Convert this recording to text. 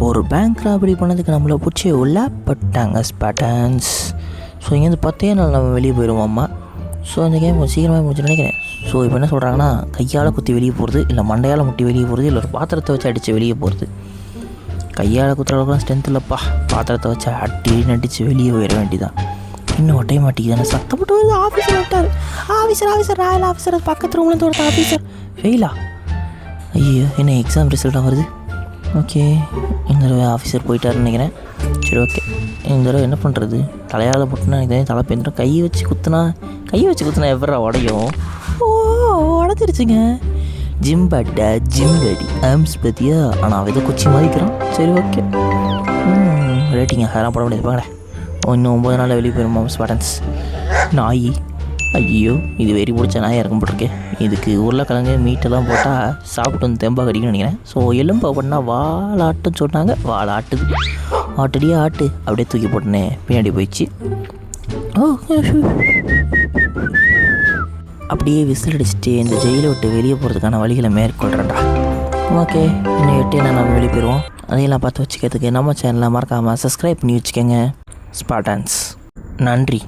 ஒரு bank robbery பண்ணதுக்கு நம்மளை பிடிச்சி உள்ளப்பட்டாங்க ஸ்பாட்டன்ஸ். ஸோ இங்கேருந்து 10 நாள் நம்ம வெளியே போயிடுவோம்மா. ஸோ இந்த கேம் சீக்கிரமாக முடிச்சு நினைக்கிறேன். ஸோ இப்போ என்ன சொல்கிறாங்கன்னா, கையால் குத்தி வெளியே போகிறது, இல்லை மண்டையால் முட்டி வெளியே போகிறது, இல்லை ஒரு பாத்திரத்தை வச்சு அடித்து வெளியே போகிறது. கையால் குத்துற அளவுக்குலாம் ஸ்ட்ரென்த் இல்லைப்பா. பாத்திரத்தை வச்சு அடி நடித்து வெளியே போயிட வேண்டியதான். இன்னும் ஒட்டைய மாட்டேங்குது. சத்தப்பட்டு வருது. ஆஃபீஸர் விட்டார். ஆஃபீஸர் ராயல் ஆஃபீஸர் பக்கத்து ரூம்லேருந்து ஒருத்த ஆஃபீஸர் ஃபெயிலா? ஐயோ, என்ன எக்ஸாம் ரிசல்ட்டாக வருது. ஓகே, இந்த தடவை ஆஃபீஸர் போயிட்டாருன்னு நினைக்கிறேன். சரி, ஓகே. இந்த தடவை என்ன பண்ணுறது? தலையால் போட்டுனா எனக்கு தலை பேந்துடும். கையை வச்சு குத்துனா எவ்வளோ உடையும். ஓ, உடச்சிருச்சுங்க. ஜிம்பாட்டா ஜிம்படி ஆம்ஸ் பற்றியா? ஆனால் அவன் இதை குச்சி மாதிரிக்கிறான். சரி, ஓகே. ரேட்டிங்க அதெல்லாம் போட முடியாது. பாங்களேன், இன்னும் 9 நாளில் வெளியே போயிடும் மாம்ஸ் பேட்டன்ஸ். நாய், ஐயோ, இது வெறி பிடிச்ச நாயாக இருக்கும் போட்டிருக்கு. இதுக்கு உருளைக்கிழங்கு மீட்டெல்லாம் போட்டால் சாப்பிட்டு வந்து தெம்பாக கடிக்கணும்னு நினைக்கிறேன். ஸோ எலும்பை பண்ணால் வாழாட்டுன்னு சொன்னாங்க. வாழாட்டுது. ஆட்டடியே ஆட்டு. அப்படியே தூக்கி போட்டுனே பின்னாடி போயிடுச்சு. அப்படியே விசில் அடிச்சுட்டு இந்த ஜெயிலை விட்டு வெளியே போகிறதுக்கான வழிகளை மேற்கொள்கிறேன்டா. ஓகே, இன்னும் 8 நாள் நம்ம வெளியே போயிடுவோம். அதையெல்லாம் பார்த்து வச்சுக்கிறதுக்கு நம்ம சேனலை மறக்காமல் சப்ஸ்கிரைப் பண்ணி வச்சுக்கோங்க ஸ்பாட்டன்ஸ். நன்றி.